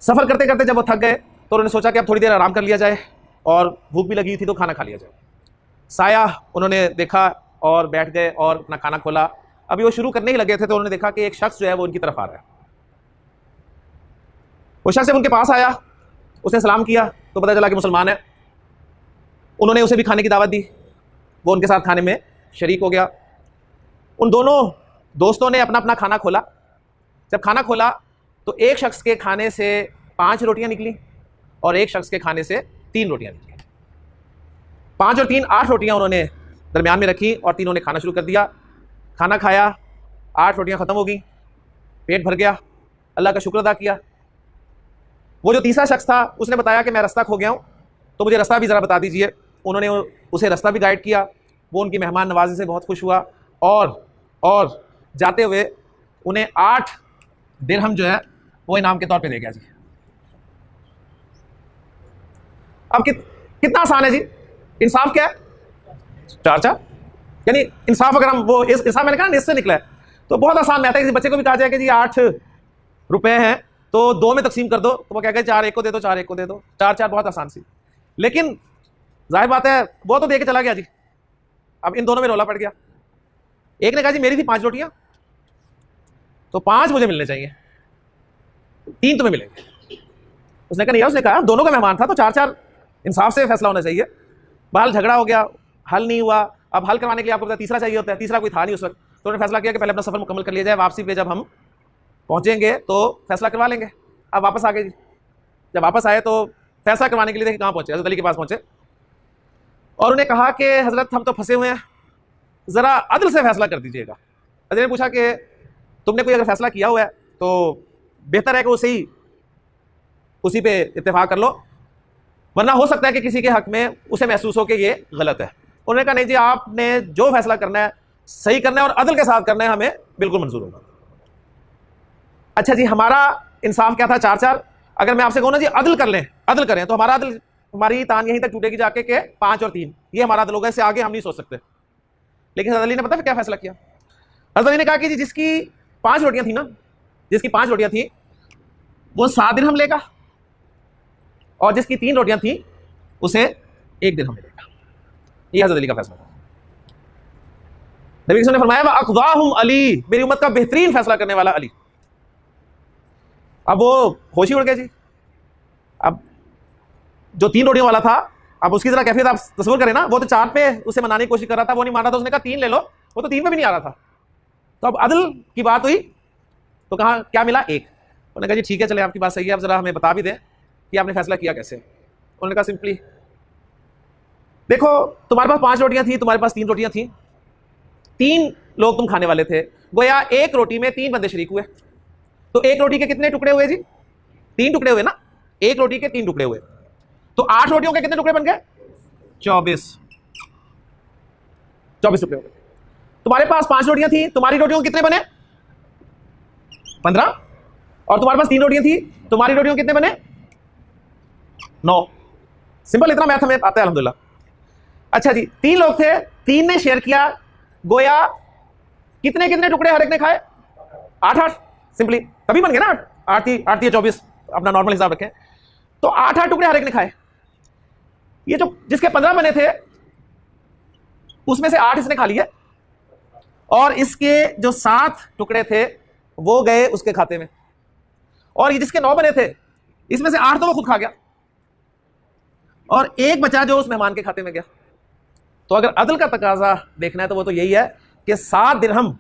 सफ़र करते करते जब वो थक गए तो उन्होंने सोचा कि अब थोड़ी देर आराम कर लिया जाए, और भूख भी लगी थी तो खाना खा लिया जाए। साया उन्होंने देखा और बैठ गए और अपना खाना खोला। अभी वो शुरू करने ही लगे थे तो उन्होंने देखा कि एक शख्स जो है वो उनकी तरफ आ रहा है। वो शख्स जब उनके पास आया, उसने सलाम किया तो पता चला कि मुसलमान है। उन्होंने उसे भी खाने की दावत दी, वो उनके साथ खाने में शरीक हो गया। उन दोनों दोस्तों ने अपना अपना खाना खोला। जब खाना खोला तो एक शख्स के खाने से 5 रोटियां निकली और एक शख्स के खाने से 3 रोटियां निकली। 5 और 3 8 रोटियां उन्होंने दरमियान में रखी और तीनों ने खाना शुरू कर दिया। खाना खाया, 8 रोटियां ख़त्म हो गई, पेट भर गया, अल्लाह का शुक्र अदा किया। वो जो तीसरा शख्स था उसने बताया कि मैं रास्ता खो गया हूँ, तो मुझे रास्ता भी ज़रा बता दीजिए। उन्होंने उसे रास्ता भी गाइड किया। वो उनकी मेहमान नवाजी से बहुत खुश हुआ और जाते हुए उन्हें 8 दिरहम जो है वो इनाम के तौर पे दे गया जी। अब कितना आसान है जी, इंसाफ क्या है? 4 यानी इंसाफ, अगर हम वो इंसाफ मैंने कहा ना इससे निकला है, तो बहुत आसान मैथ है। किसी बच्चे को भी कहा जाए कि जी 8 रुपए हैं तो 2 में तकसीम कर दो, तो वो कहेगा 4 एक को दे दो, 4 एक को दे दो, 4 बहुत आसान सी। लेकिन जाहिर बात है वो तो दे के चला गया जी। अब इन दोनों में रौला पड़ गया। एक ने कहा जी मेरी थी 5 रोटियां, तो 5 मुझे मिलने चाहिए, 3 तुम्हें मिलेंगे। उसने कहा नहीं यार, उसने कहा दोनों का मेहमान था तो 4 इंसाफ से फैसला होना चाहिए। बहरहाल झगड़ा हो गया, हल नहीं हुआ। अब हल करवाने के लिए आपको पता तीसरा चाहिए होता है, तीसरा कोई था नहीं उस वक्त। तो उन्होंने फैसला किया कि पहले अपना सफर मुकम्मल कर लिया जाए, वापसी पे जब हम पहुंचेंगे तो फैसला करवा लेंगे। अब वापस आ गए। जब वापस आए तो फैसला करवाने के लिए देखिए कहाँ पहुंचे, हज़रत अली के पास पहुंचे और उन्हें कहा कि हज़रत हम तो फंसे हुए हैं, ज़रा अदल से फैसला कर दीजिएगा। हज़रत ने पूछा कि तुमने कोई अगर फैसला किया हुआ है तो बेहतर है कि उसी पे इत्तेफाक कर लो, वरना हो सकता है कि किसी के हक में उसे महसूस हो कि ये गलत है। उन्होंने कहा नहीं जी, आपने जो फैसला करना है सही करना है और अदल के साथ करना है, हमें बिल्कुल मंजूर होगा। अच्छा जी, हमारा इंसाफ क्या था? 4 अगर मैं आपसे कहूँ ना जी अदल कर लें, अदल करें, तो हमारा अदल, हमारी तान यहीं तक टूटेगी जाके के 5 और 3, ये हमारा अदल होगा, इससे आगे हम नहीं सोच सकते। लेकिन हज़रत अली ने पता है क्या फैसला किया? हज़रत अली ने कहा कि जी जिसकी 5 रोटियां थी ना, जिसकी 5 रोटियां थी वो 7 दिन हम लेगा, और जिसकी 3 रोटियां थी उसे 1 दिन हम लेगा। ये हज़रत अली का फैसला था। नबी ने फरमाया अक़ज़ाहुम अली, मेरी उम्मत का बेहतरीन फैसला करने वाला अली। अब वो होश ही उड़ गया जी। अब जो 3 रोटियों वाला था, अब उसकी जरा कैफियत आप तस्वीर करें ना, वो तो 4 पे उसे मनाने की कोशिश कर रहा था, वो नहीं मान रहा था, उसने कहा 3 ले लो, वो तो 3 पे भी नहीं आ रहा था। तो अब अदल की बात हुई तो कहा क्या मिला? 1। उन्होंने कहा जी ठीक है, चले आपकी बात सही है, आप जरा हमें बता भी दें कि आपने फैसला किया कैसे। उन्होंने कहा सिंपली देखो, तुम्हारे पास 5 रोटियां थी, तुम्हारे पास 3 रोटियां थी, 3 लोग तुम खाने वाले थे, गोया 1 रोटी में 3 बंदे शरीक हुए, तो 1 रोटी के कितने टुकड़े हुए जी? 3 टुकड़े हुए ना, 1 रोटी के 3 टुकड़े हुए, तो 8 रोटियों के कितने टुकड़े बन गए? 24 टुकड़े हो गए। तुम्हारे पास 5 रोटियां थी, तुम्हारी रोटियों के कितने बने? 15, और तुम्हारे पास 3 रोटियां थी, तुम्हारी रोटियों के कितने बने? 9। सिंपल, इतना मैथ हमें आता है अल्हम्दुलिल्लाह। अच्छा जी, 3 लोग थे, 3 ने शेयर किया, गोया कितने कितने टुकड़े हर एक ने खाए? 8-8, सिंपली तभी बन गए ना 8 थी 24, अपना नॉर्मल हिसाब रखें तो 8-8 टुकड़े हर एक ने खाए। ये जो जिसके 15 बने थे उसमें से 8 इसने खा लिए, और इसके जो 7 टुकड़े थे वो गए उसके खाते में, और ये जिसके 9 बने थे इसमें से 8 तो वो खुद खा गया, और 1 बचा जो उस मेहमान के खाते में गया। तो अगर अदल का तकाजा देखना है तो वो तो यही है कि 7 दिरहम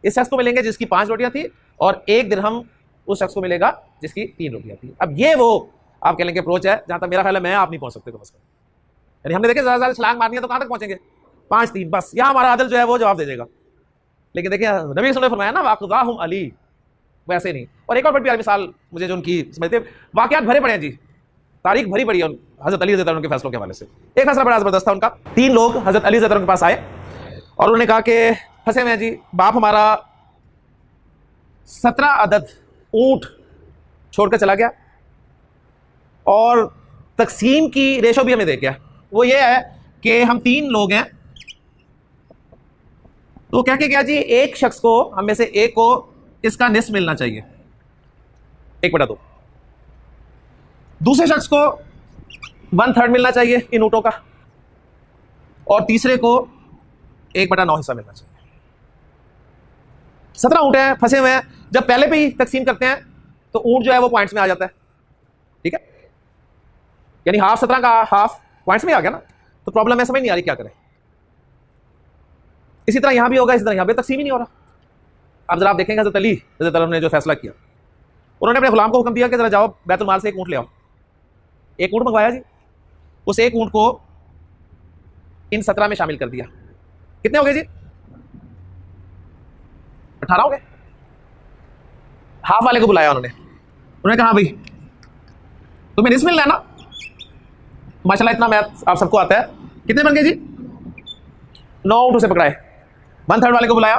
इस शख्स को मिलेंगे जिसकी 5 रोटियां थी, और 1 दिरहम उस शख्स को मिलेगा जिसकी 3 रोटियां थी। अब ये वो आप कह लेंगे अप्रोच है जहां तक मेरा ख्याल है मैं आप नहीं पहुंच सकते, कम से कम। यानी हमने देखे ज्यादा छलांग मारनी है तो कहां तक पहुंचेंगे? 5-3, बस यहां हमारा अदल जो है वो जवाब दे देगा। लेकिन देखिए नबी ने फरमाया ना वाक़ज़ाहुम अली, वैसे नहीं। और एक और बड़ी प्यारी मिसाल मुझे जो उनकी समझते, वाकयात भरे पड़े हैं जी, तारीख भरी पड़ी है हजरत अली रज़ियल्लाहु अन्हु के फैसलों के हवाले से। एक फैसला बड़ा जबरदस्त था उनका। 3 लोग हजरत अली रज़ियल्लाहु अन्हु के पास आए और उन्होंने कहा कि फंसे हुए हैं जी, बाप हमारा 17 अदद ऊंट छोड़कर चला गया, और तकसीम की रेशो भी हमें दे गया। वो ये है कि हम 3 लोग हैं, तो क्या क्या जी, एक शख्स को, हम में से एक को इसका निस्फ मिलना चाहिए, 1/2। दूसरे शख्स को 1/3 मिलना चाहिए इन ऊँटों का, और तीसरे को 1/9 हिस्सा मिलना चाहिए। 17 ऊँट हैं, फंसे हुए हैं। जब पहले पे ही तकसीम करते हैं तो ऊँट जो है वो पॉइंट्स में आ जाता है, ठीक है, यानी हाफ 17 का हाफ पॉइंट्स में आ गया ना, तो प्रॉब्लम है, समझ नहीं आ रही क्या करें। इसी तरह यहां भी होगा, इसी तरह यहां पे तकसीम ही नहीं हो रहा। अब जरा आप देखेंगे हज़रत अली रज़ियल्लाहु अन्हु ने जो फैसला किया, उन्होंने अपने गुलाम को हुक्म दिया कि जरा जाओ बैतुल माल से 1 ऊँट ले आओ। 1 ऊँट मंगवाया जी, उस 1 ऊँट को इन 17 में शामिल कर दिया। कितने हो गए जी? 18 हो गए। हाफ वाले को बुलाया उन्होंने कहा हाँ भाई तुम्हें निस्फ मिलना है ना, माशाल्लाह इतना मैथ आप सबको आता है। कितने बन गए जी? 9 ऊँट उसे पकड़ाए। 1/3 वाले को बुलाया,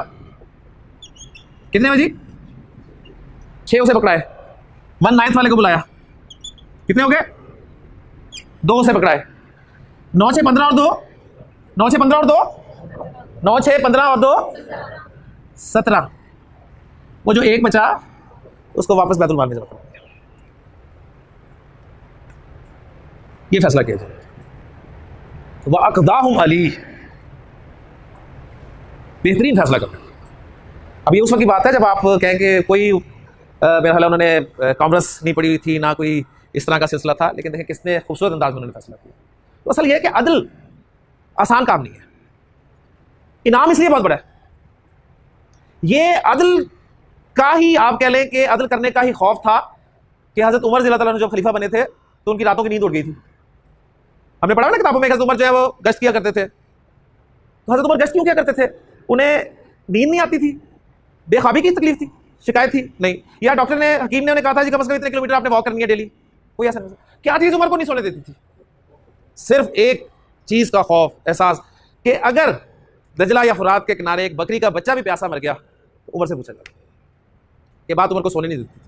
कितने में जी? 6 उसे पकड़ाए। 1/9 वाले को बुलाया, कितने हो गए? 2 उसे पकड़ाए। 9 6 15 और 2, 9 6 15 और 2, 9 6 15 और 2 17। वो जो 1 बचा उसको वापस बैतुल माल में जमा कर दिया। ये फैसला किया जाए। वअक़ज़ाहुम अली, बेहतरीन फैसला करना। अब ये उस वक्त की बात है जब आप कहें कि कोई मेरा ख्याल उन्होंने कॉमर्स नहीं पढ़ी हुई थी, ना कोई इस तरह का सिलसिला था, लेकिन देखें किसने खूबसूरत अंदाज में उन्होंने फैसला किया। तो असल ये है कि अदल आसान काम नहीं है, इनाम इसलिए बहुत बड़ा है। ये अदल का ही आप कह लें कि अदल करने का ही खौफ था कि हज़रत उमर रज़ियल्लाहु अन्हु जब खलीफा बने थे तो उनकी रातों की नींद उड़ गई थी। हमने पढ़ा ना किताबों में, हज़रत उमर जो है वो गश्त किया करते थे। तो हज़रत उमर गश्त क्यों किया करते थे? उन्हें नींद नहीं आती थी, बेख्वाबी की तकलीफ थी, शिकायत थी नहीं, या डॉक्टर ने, हकीम ने उन्हें कहा था जी कम से कम इतने किलोमीटर आपने वॉक करनी है डेली, कोई ऐसा नहीं। क्या चीज़ उमर को नहीं सोने देती थी? सिर्फ एक चीज़ का खौफ, एहसास कि अगर दजला या फुरात के किनारे एक बकरी का बच्चा भी प्यासा मर गया तो उमर से पूछा जाता, ये बात उमर को सोने नहीं देती थी।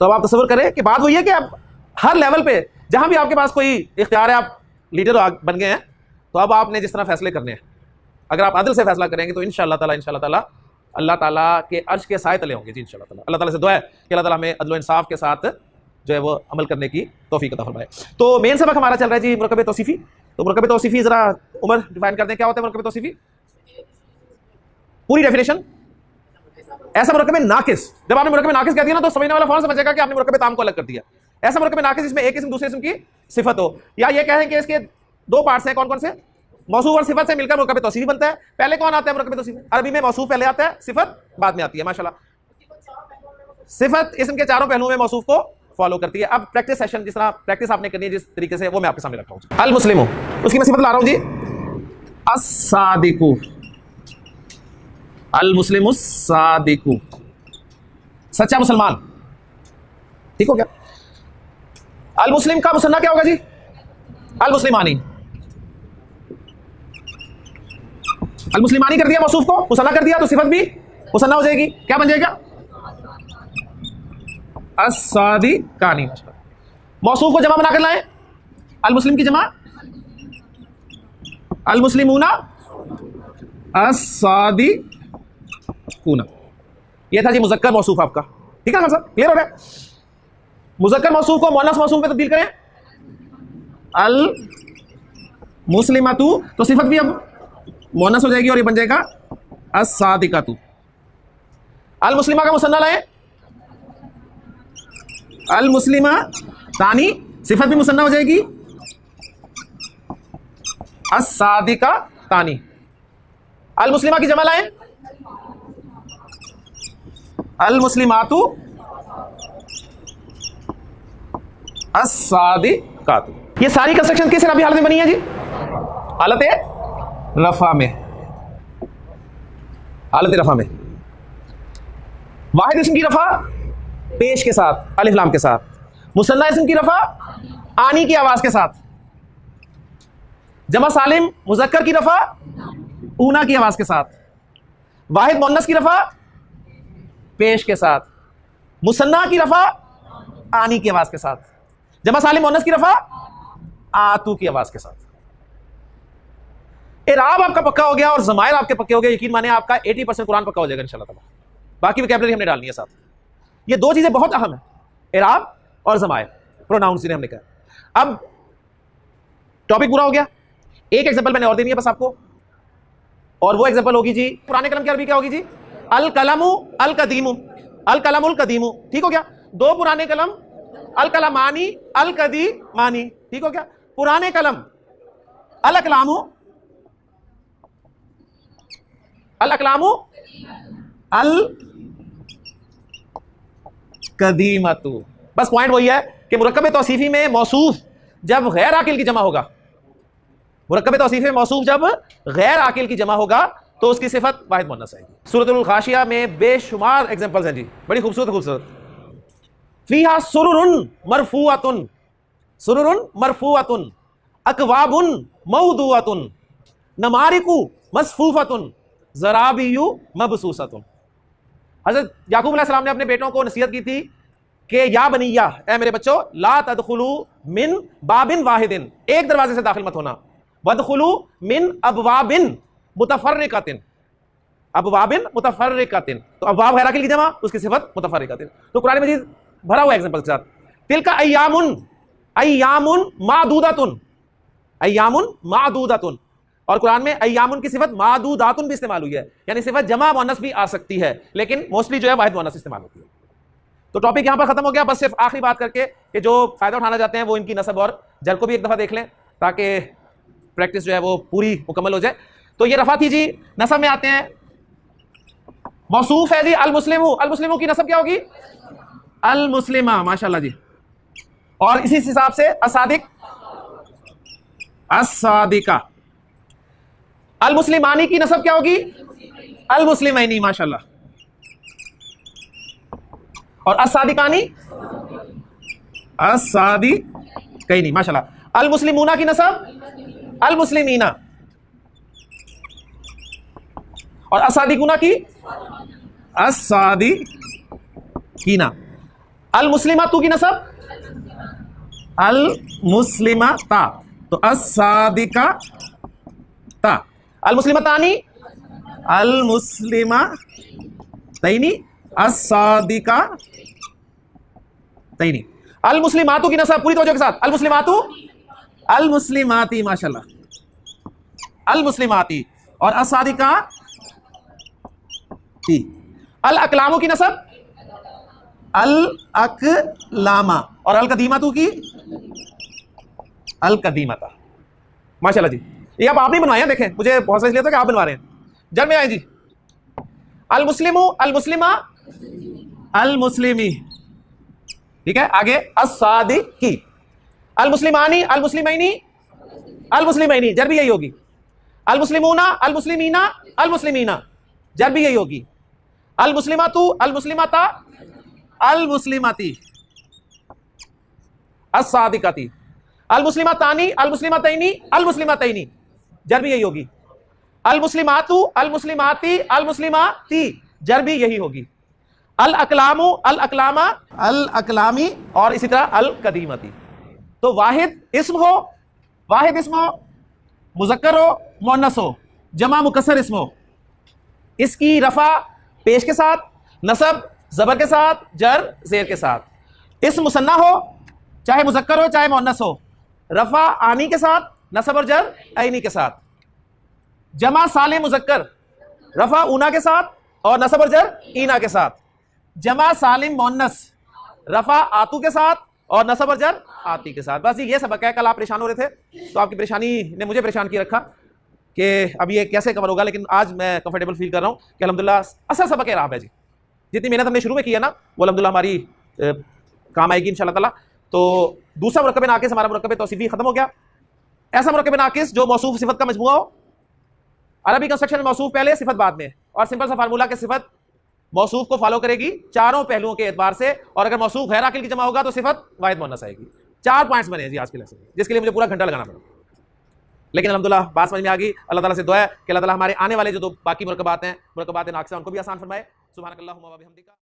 तो अब आप तसव्वुर करें कि बात वही है कि आप हर लेवल पे जहां भी आपके पास कोई इख्तियार है, आप लीडर बन गए हैं, तो अब आपने जिस तरह फैसले करने हैं, अगर आप अदल से फैसला करेंगे तो इंशाअल्लाह ताला अल्लाह ताला के अर्श के साए तले होंगे जी इंशाअल्लाह ताला। अल्लाह ताला से दुआ है कि अल्लाह ताला हमें अदल व इंसाफ के साथ जो है वो अमल करने की तौफीक अता फरमाए। तो मेन सबक हमारा चल रहा है जी मुरकब तौसीफी। तो मुरकब तौसीफी जरा उमर डिफाइन कर दें, क्या होता है मुरकब तौसीफी? पूरी डेफिनेशन, ऐसा मुरकब नाकिस। जब आपने मुरकब नाकिस कह दिया ना तो समझने वाला फौरन समझेगा कि आपने मुरकब ताम को अलग कर दिया। ऐसा मुरकब नाकिस जिसमें एक किस्म दूसरे किस्म की सिफत हो, या ये कहें कि इसके दो पार्ट्स हैं, कौन कौन से? मौसूफ और सिफत से मिलकर मुरकब तौसीफी बनता है। पहले कौन आता है मुरकब तौसीफी? अरबी में मौसूफ पहले आता है, सिफत बाद में आती है। माशाल्लाह, सिफत इसम के चारों पहलुओं में मौसूफ को फॉलो करती है। अब प्रैक्टिस सेशन, जिस तरह प्रैक्टिस आपने करनी है जिस तरीके से, वो मैं आपके सामने रखा हूं। अल मुस्लिमु, उसकी मैं सिफत ला रहा हूं जी, अस्सादिकु। अल मुस्लिमु सादिकु, सच्चा मुसलमान। ठीक हो गया? अल मुस्लिम का मुसन्ना क्या होगा जी? अल मुस्लिमानी। अल मुस्लिमानी कर दिया, मौसूफ को मुसन्ना कर दिया, तो सिफत भी मुसन्ना हो जाएगी। क्या बन जाएगा? अस्सादिकानी। मौसूफ को जमा बनाकर लाए, अल मुस्लिम की जमा अल मुस्लिमूना अस्सादिकूना। ये था जी मुज़क्कर मौसूफ आपका। ठीक है ना सर, क्लियर हो गया? मुज़क्कर मौसूफ को मुअन्नस मौसूफ में तब्दील करें, अल मुस्लिमतु, तो सिफत भी अब मुअन्नस हो जाएगी और ये बन जाएगा अस्सादिकातु। अल मुस्लिमा का मुसन्ना लाए, अल मुस्लिमा तानी, सिफत भी मुसन्ना हो जाएगी अस्सादिका तानी। अल मुस्लिमा की जमा लाए, अल मुस्लिमातु अस्सादिकातु। ये सारी कंस्ट्रक्शन किस रबी हालत में बनी है जी? हालत रफा में। हालत रफा में वाहिद इस्म की रफा पेश के साथ, अलिफ लाम के साथ। मुसन्ना इस्म की रफा आनी की आवाज के साथ। जमा सालिम मुज़क्कर की रफा ऊना की आवाज के साथ। वाहिद मुअन्नस की रफा पेश के साथ। मुसन्ना की रफा आनी की आवाज के साथ। जमा सालिम मुअन्नस की रफा आतू की आवाज के साथ। इराब आपका पक्का हो गया और ज़माइर आपके पक्के हो गए। यकीन माने आपका 80% कुरान पक्का हो जाएगा इंशाल्लाह ताला। बाकी वोकैबुलरी हमने डालनी है साथ। ये दो चीजें बहुत अहम है, इराब और ज़माइर, प्रोनाउंस जिन्हें हमने कहा। अब टॉपिक पूरा हो गया। एक एग्जांपल मैंने और देनी है बस आपको, और वो एग्जांपल होगी जी, पुराने कलम की अरबी क्या होगी जी? अल कलमु अल कदीमु। अल कलमुल कदीमु। ठीक हो गया? दो पुराने कलम, अल कलमानी अल कदीमानी। ठीक हो गया? पुराने कलम अल अकलामु अल अकलामु अल कदीमतु। बस पॉइंट वही है कि मुरक्कब तौसीफी में मौसूफ जब गैर आकिल की जमा होगा, मुरक्कब तौसीफी में मौसूफ जब गैर आकिल की जमा होगा तो उसकी सिफत वाहिद मुअन्नस आएगी। सूरतुल खाशिया में बेशुमार एग्जांपल्स हैं जी, बड़ी खूबसूरत। फीहा सुरुरुन मरफूअतुन, सुरुरुन मरफूअतुन, अकवाबुन मौदूअतुन, नमारिकु मसफूफतुन, ज़राबियु मबसूसतुन। हज़रत याकूब अलैहिस्सलाम ने अपने बेटों को नसीहत की थी कि या बनिया, ए मेरे बच्चों, ला तदखुलू मिन बाबिन वाहिदिन, एक दरवाजे से दाखिल मत होना, वदखुलू मिन अबवाबिन मुतफर्रिकतिन, अबवाबिन मुतफर्रिकतिन। तो अबवाब गैर आकिल की जमा, उसकी सिफत मुतफर्रिकतिन। तो कुरान मजीद भरा हुआ एग्जांपल के साथ। तिलका अय्यामुन, अय्यामुन मादूदातुन, अय्यामुन मादूदातुन। और कुरान में अय्यामुन की सिफत मादूदातुन भी इस्तेमाल हुई है, यानी सिफत जमा मुअन्नस भी आ सकती है, लेकिन मोस्टली जो है वाहिद मुअन्नस इस्तेमाल होती है। तो टॉपिक यहां पर खत्म हो गया। बस सिर्फ आखिरी बात करके कि जो फायदा उठाना चाहते हैं वो इनकी नसब और जल को भी एक दफा देख लें ताकि प्रैक्टिस जो है वो पूरी मुकम्मल हो जाए। तो ये रफा थी जी। नसब में आते हैं, मौसूफ है जी अल मुस्लिमु। अल मुस्लिमु की नसब क्या होगी? अल मुस्लिमा। माशाल्लाह जी। और इसी हिसाब से असादिक, असादिका। अल मुस्लिमानी की नसब क्या होगी? अल मुस्लिमैनी। माशाल्लाह। और असादिकानी, असादिकैनी। माशाल्लाह। अल मुस्लिमूना की नसब अल मुस्लिमीना। और असादिकुना की असादिकीना। अल मुस्लिमातु की नसब अल मुस्लिमाता, तो अस्सादिका ता। अल मुस्लिमतानी अल मुस्लिमा तैनी अस्सादिका तैनी। अल मुस्लिमातु की नसब पूरी तवज्जो के साथ, अल मुस्लिमातु अल मुस्लिमाती, माशाल्लाह, अल मुस्लिमाती, और अस्सादिका ती। अल अकलामु की नसब अल अकलामा, और अल कदीमतु की अल कदीमता। माशाल्लाह जी, ये अब आप नहीं बनवाए हैं, देखें मुझे बहुत सा इसलिए था कि आप बनवा रहे हैं। जब में आए जी, अल मुस्लिमु अल मुस्लिमा अल मुस्लिमी, ठीक है। आगे अस्सादिकी, अल मुस्लिमानी अल मुस्लिमैनी अल मुस्लिमैनी, जर भी यही होगी। अल मुस्लिमूना अल मुस्लिमीना अल मुस्लिमीना, जर भी यही होगी। अल मुस्लिमातु अल मुस्लिमाता अल मुस्लिमाती, अस्सादिकाती। अल मुस्लिमातानी अल मुस्लिमातैनी अल मुस्लिमातैनी, जर भी यही होगी। अल मुस्लिमातु अल मुस्लिमाती अल मुस्लिमाती, जर भी यही होगी। अल अकलामु अल अकलामा अल अकलामी, और इसी तरह अल कदीमती। तो वाहिद इस्म हो, वाहिद इस्म हो, मुज़क्कर हो, मुअन्नस हो, जमा मुकस्सर इस्म हो, इसकी रफा पेश के साथ, नसब जबर के साथ, जर जेर के साथ। इस्म मुसन्ना हो, चाहे मुज़क्कर हो चाहे मुअन्नस हो, रफा आनी के साथ, नसब और जर ऐनी के साथ। जमा सालिम मुज़क्कर, रफा ऊना के साथ और नसब और जर ईना के साथ। जमा सालिम मुअन्नस, रफा आतू के साथ और नसब और जर आती के साथ। बस ये सबक है। कल आप परेशान हो रहे थे तो आपकी परेशानी ने मुझे परेशान किया रखा कि अब ये कैसे कवर होगा, लेकिन आज मैं कंफर्टेबल फील कर रहा हूँ कि अल्हम्दुलिल्लाह असल सबक है राह है जी। जितनी मेहनत हमने शुरू में की है ना, वो अल्हम्दुलिल्लाह हमारी काम आएगी इंशाअल्लाह ताला। तो दूसरा मुरक्कब नाकिस हमारा मुरक्कब तौसीफी खत्म हो गया। ऐसा मुरक्कब नाकिस जो मौसूफ सिफत का मजमूआ हो। अरबी कंस्ट्रक्शन में मौसूफ पहले सिफत बाद में, और सिंपल सा फार्मूला के सिफत मौसूफ को फॉलो करेगी चारों पहलुओं के एतबार से, और अगर मौसूफ गैर आकिल की जमा होगा तो सिफत वाहिद मुअन्नस आएगी। 4 पॉइंट्स बने हैं जी आज के लेसन, जिसके लिए मुझे पूरा घंटा लगाना पड़ा, लेकिन अल्हम्दुलिल्लाह बात समझ में आ गई। अल्लाह ताला से दुआ है कि अल्लाह ताला हमारे आने वाले जो बाकी मुरक्कबात हैं, मुरक्कबात नाकिसा, उनको भी आसान फरमाए। सुभानकल्लाहुम्मा व बिहम्दिका।